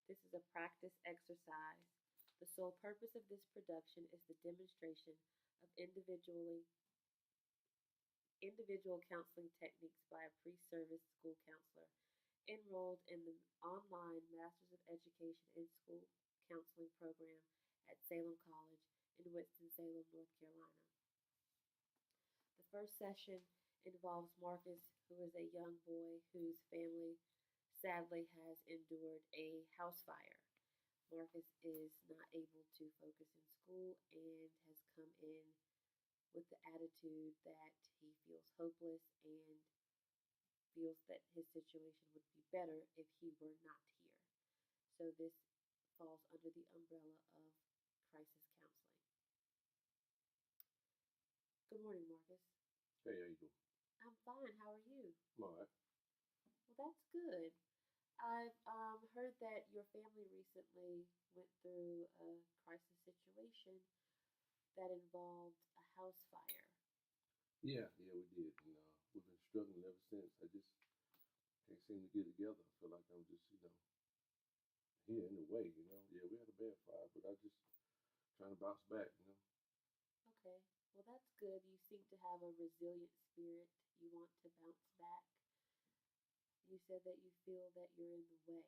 This is a practice exercise. The sole purpose of this production is the demonstration of individual counseling techniques by a pre-service school counselor enrolled in the online Masters of Education in School Counseling program at Salem College in Winston-Salem, North Carolina. The first session involves Marcus, who is a young boy whose family sadly has endured a house fire. Marcus is not able to focus in school and has come in with the attitude that he feels hopeless and feels that his situation would be better if he were not here. So this falls under the umbrella of crisis counseling. Good morning, Marcus. Hey, how you doing? I'm fine. How are you? I'm all right. Well, that's good. I've heard that your family recently went through a crisis situation that involved a house fire. Yeah, we did. And we've been struggling ever since. I just can't seem to get it together. I feel like I'm just, here in the way. Yeah, we had a bad fire, but I just trying to bounce back. Okay, well, that's good. You seem to have a resilient spirit. You want to bounce back. You said that you feel that you're in the way.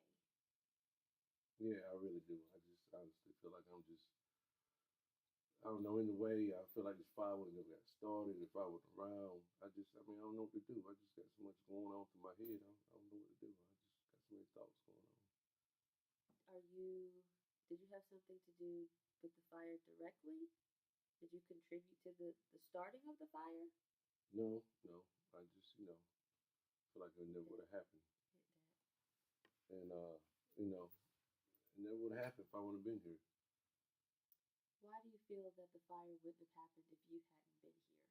Yeah, I really do. I just honestly feel like I'm just, I don't know, in the way. I feel like this fire wouldn't have got started if I wasn't around. I don't know what to do. I just got so much going on through my head. I don't know what to do. I just got so many thoughts going on. Are you, did you have something to do with the fire directly? Did you contribute to the starting of the fire? No. I just, feel like it never Okay, would have happened. hit that. And, you know, it never would have happened if I wouldn't have been here. Why do you feel that the fire wouldn't have happened if you hadn't been here?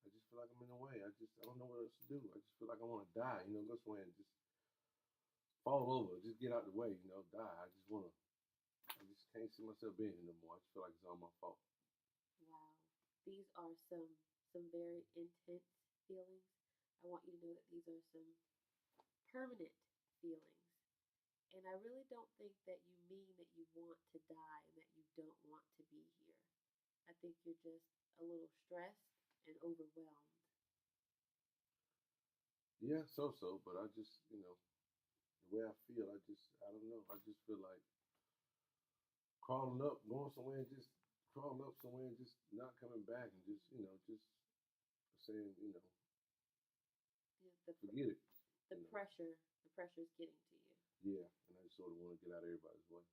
I just feel like I'm in the way. I don't know what else to do. I just feel like I want to die. Go somewhere and just fall over, just get out the way, die. I just can't see myself being here no more. I just feel like it's all my fault. Wow, these are some very intense feelings. I want you to know that these are some permanent feelings. And I really don't think that you mean that you want to die and that you don't want to be here. I think you're just a little stressed and overwhelmed. Yeah, so, but I just, the way I feel, I don't know. I just feel like crawling up, going somewhere and just crawling up somewhere and just not coming back and just saying, You know, forget it, the you know. pressure is getting to you. Yeah, and I just sort of want to get out of everybody's way.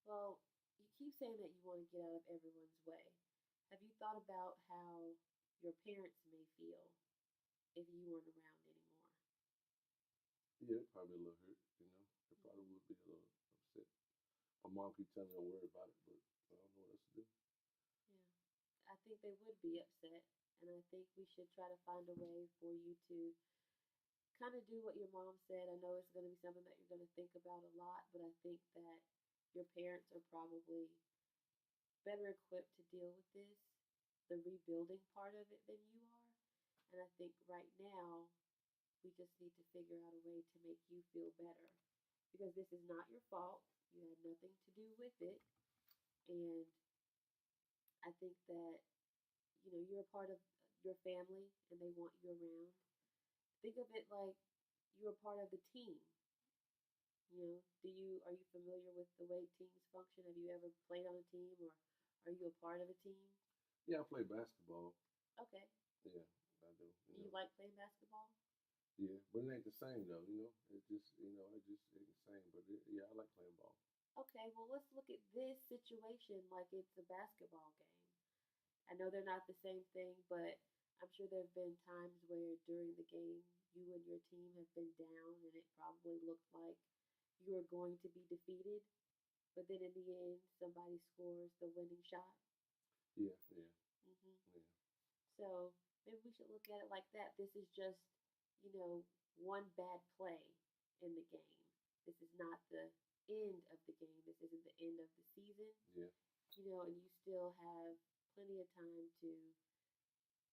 Well, you keep saying that you want to get out of everyone's way. Have you thought about how your parents may feel if you weren't around anymore? Yeah, probably a little hurt. They probably Mm-hmm. would be a little upset. My mom keeps telling me don't worry about it, but I don't know what else to do. Yeah, I think they would be upset, and I think we should try to find a way for you to kind of do what your mom said. I know it's going to be something that you're going to think about a lot, but I think that your parents are probably better equipped to deal with this, the rebuilding part of it, than you are. And I think right now we just need to figure out a way to make you feel better because this is not your fault. You had nothing to do with it. And I think that, you're a part of your family and they want you around. Think of it like you're a part of the team. Are you familiar with the way teams function? Have you ever played on a team or are you a part of a team? Yeah, I play basketball. Okay. Yeah, I do. Do you like playing basketball? Yeah, but it ain't the same though. It just ain't the same. But yeah, I like playing ball. Okay, well, let's look at this situation like it's a basketball game. I know they're not the same thing, but I'm sure there have been times where during the game you and your team have been down and it probably looked like you were going to be defeated, but then in the end somebody scores the winning shot. Yeah, hmm yeah. So maybe we should look at it like that. This is just, you know, one bad play in the game. This is not the end of the game. This isn't the end of the season, Yeah, and you still have plenty of time to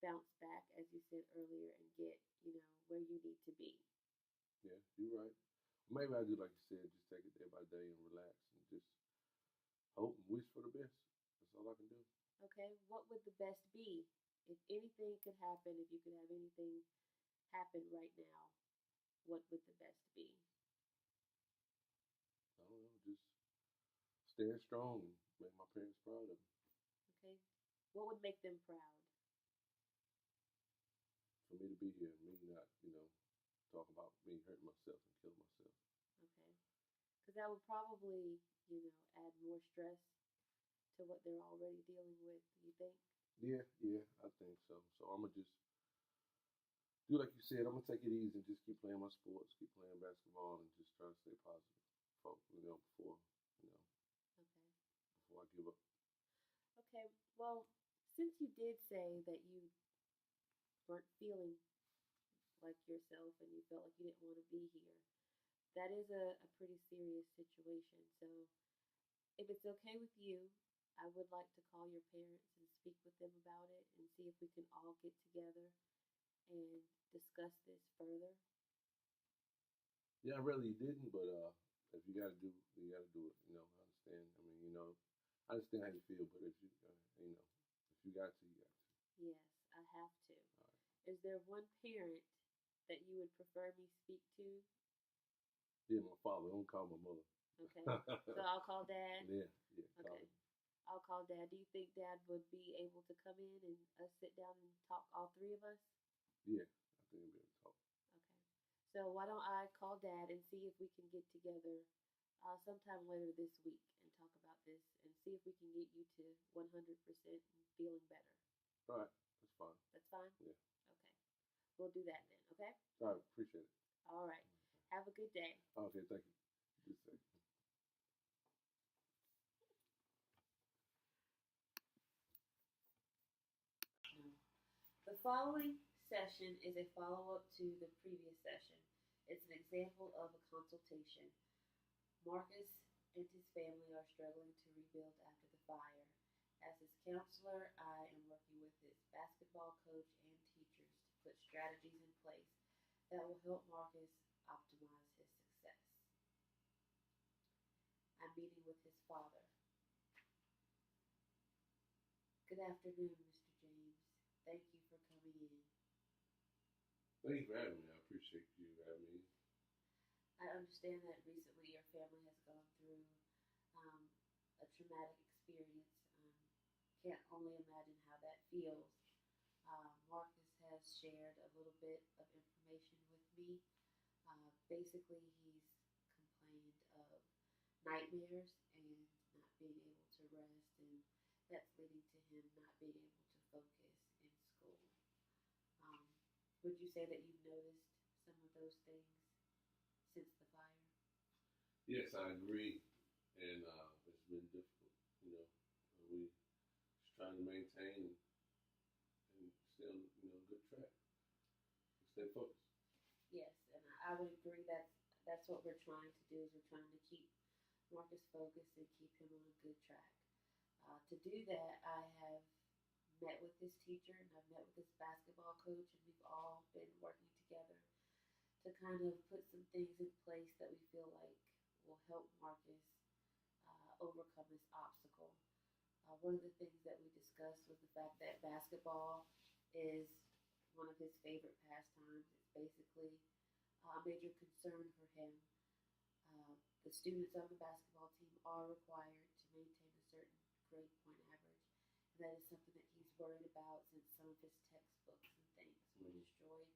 bounce back, as you said earlier, and get, where you need to be. yeah. You're right. maybe I do like you said, just take it day by day and relax and just hope and wish for the best. That's all I can do. Okay, what would the best be? If anything could happen, if you could have anything happen right now, what would the best be? I don't know, just stand strong and make my parents proud of me. Okay, what would make them proud? For me to be here, me not, talk about me hurting myself and killing myself. Okay, because that would probably, add more stress to what they're already dealing with. You think? Yeah, yeah, I think so. So I'm gonna just do like you said. I'm gonna take it easy and just keep playing my sports, keep playing basketball, and just try to stay positive, you know, Okay. before I give up. Okay. Well, since you did say that you weren't feeling like yourself and you felt like you didn't want to be here, that is a pretty serious situation. So, if it's okay with you, I would like to call your parents and speak with them about it and see if we can all get together and discuss this further. Yeah, I really didn't, but if you gotta do, you gotta do it. I understand. I mean, I understand how you feel, but if you, if you got to, you got to. Yes, I have to. All right. Is there one parent that you would prefer me speak to? Yeah, my father. Don't call my mother. Okay. So I'll call dad. Yeah, yeah. Call Okay. him. I'll call dad. Do you think dad would be able to come in and us sit down and talk, all three of us? Yeah, I think we'll be able to talk. Okay. So why don't I call dad and see if we can get together sometime later this week and talk about this and see if we can get you to 100% and feeling better. All right, that's fine. That's fine? Yeah. Okay. We'll do that then, okay? All right, appreciate it. All right. Have a good day. Okay, thank you. Be safe. The following session is a follow up to the previous session. It's an example of a consultation. Marcus and his family are struggling to rebuild after the fire. As his counselor, I am working with his basketball coach and teachers to put strategies in place that will help Marcus optimize his success. I'm meeting with his father. Good afternoon, Mr. James. Thank you for coming in. Thank you for having me. I appreciate you having me. I understand that recently your family has gone through um, a traumatic experience. Can't only imagine how that feels. Marcus has shared a little bit of information with me. Basically, he's complained of nightmares and not being able to rest, and that's leading to him not being able to focus in school. Um, would you say that you've noticed some of those things since the fire? Yes, I agree, and it's been difficult. We just trying to maintain and stay on, good track. Stay focused. Yes, and I would agree that's what we're trying to do is we're trying to keep Marcus focused and keep him on a good track. To do that, I have met with his teacher and I've met with his basketball coach, and we've all been working together to kind of put some things in place that we feel like will help Marcus overcome this obstacle. One of the things that we discussed was the fact that basketball is one of his favorite pastimes. It's basically a major concern for him. The students on the basketball team are required to maintain a certain grade point average, and that is something that he's worried about since some of his textbooks and things were destroyed.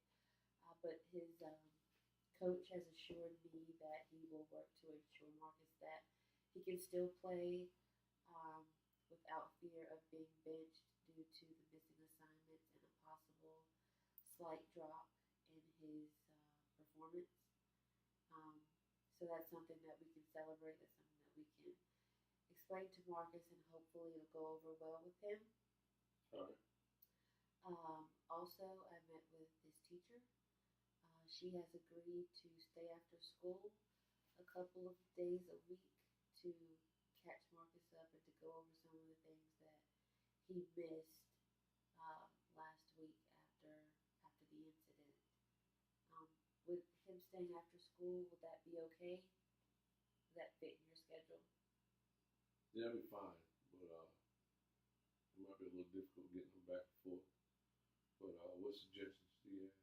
But his coach has assured me that he will work to ensure Marcus that he can still play um, without fear of being benched due to the missing assignments and a possible slight drop in his performance. Um, so that's something that we can celebrate. That's something that we can explain to Marcus, and hopefully it'll go over well with him. All right. Also, I met with his teacher. She has agreed to stay after school a couple of days a week to catch Marcus up and to go over some of the things that he missed last week after the incident. With him staying after school, school, would that be okay? Does that fit in your schedule? Yeah, that'd be fine. But it might be a little difficult getting them back and forth. But what suggestions do you have?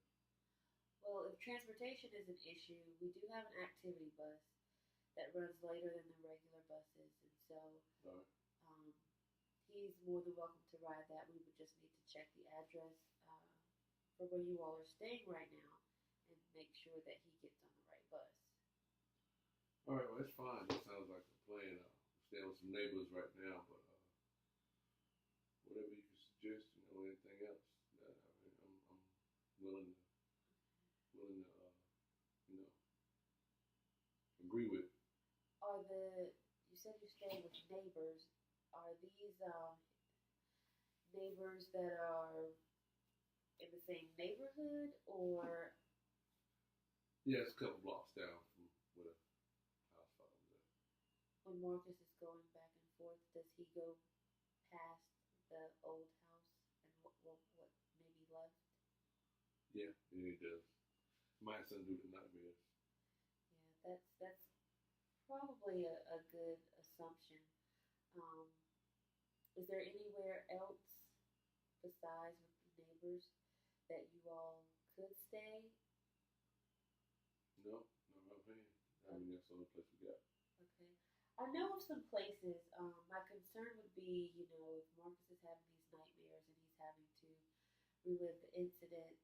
Well, if transportation is an issue, we do have an activity bus that runs later than the regular buses, and so All right. um, he's more than welcome to ride that. We would just need to check the address for where you all are staying right now and make sure that he gets on the right bus. All right, well, that's fine. That sounds like a plan. I'm staying with some neighbors right now, but whatever you can suggest, anything else, that I'm willing to you know, agree with. Are you said you're staying with neighbors? Are these neighbors that are in the same neighborhood, or Yeah, it's a couple blocks down from where the house fire was at. when Marcus is going back and forth, does he go past the old house and what maybe left? Yeah, he does. My son do the nightmares. Yeah, that's probably a good assumption. Um, is there anywhere else besides with the neighbors that you all could stay? No, not offhand. I Okay. mean, that's the only place we got. Okay. I know of some places. My concern would be, if Marcus is having these nightmares and he's having to relive the incident,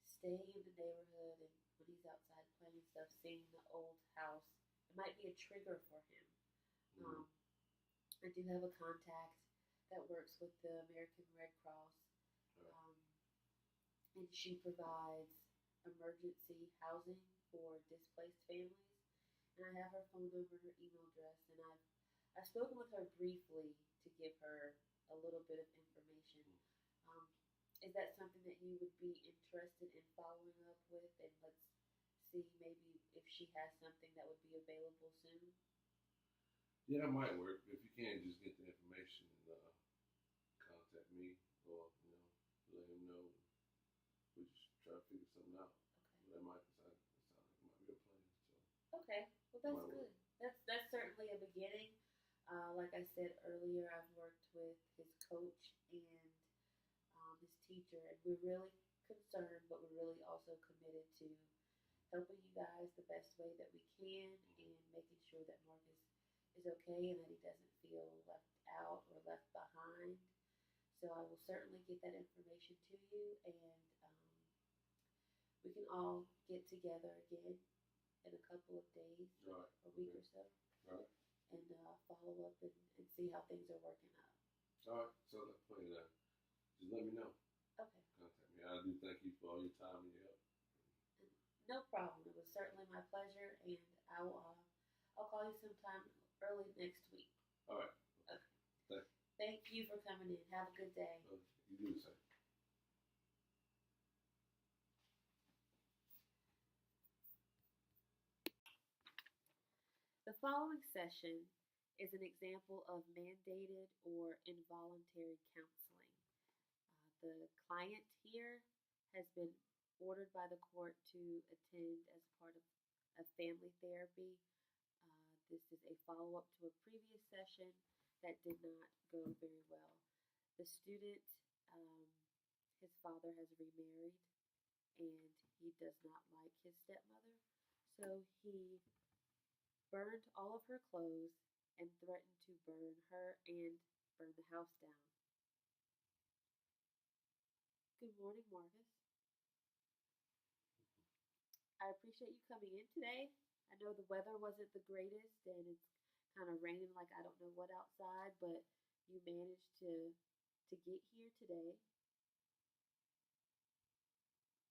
staying in the neighborhood, and when he's outside playing stuff, seeing the old house, it might be a trigger for him. Mm-hmm. Um, I do have a contact that works with the American Red Cross, Right. and she provides emergency housing for displaced families. And I have her phone number, her email address, and I've spoken with her briefly to give her a little bit of information. Um, is that something that you would be interested in following up with? And let's see maybe if she has something that would be available soon. Yeah, that might work. If you can, just get the information and contact me, or let him know. We just try to figure something out. Okay. But that sound like it might be a plan. Okay. Well, that's Might good. work. That's certainly a beginning. Like I said earlier, I've worked with his coach and his teacher, and we're really concerned, but we're really also committed to helping you guys the best way that we can and making sure that Marcus is okay and that he doesn't feel left out or left behind. So I will certainly get that information to you, and we can all get together again in a couple of days, All right. a week Okay. or so, All right. and follow up and see how things are working out. All right. So that plan. Just let me know. Okay. Contact me. I do thank you for all your time and your help. No problem. It was certainly my pleasure, and I'll call you sometime early next week. All right. Okay. Thank you for coming in. Have a good day. You do the same. The following session is an example of mandated or involuntary counseling. The client here has been ordered by the court to attend as part of family therapy. This is a follow up to a previous session that did not go very well. The student, um, his father has remarried and he does not like his stepmother, so he burned all of her clothes and threatened to burn her and burn the house down. Good morning, Marcus. I appreciate you coming in today. I know the weather wasn't the greatest and it's kind of raining like I don't know what outside, but you managed to get here today.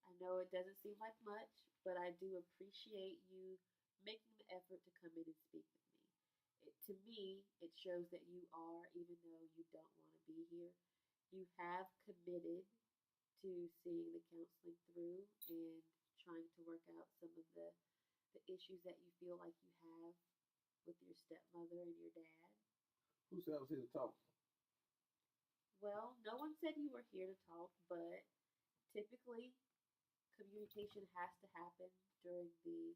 I know it doesn't seem like much, but I do appreciate you making the effort to come in and speak with me. To me, it shows that you are, even though you don't want to be here, you have committed to seeing the counseling through and trying to work out some of the issues that you feel like you have with your stepmother and your dad. Who said I was here to talk? Well, no one said you were here to talk, but typically communication has to happen during the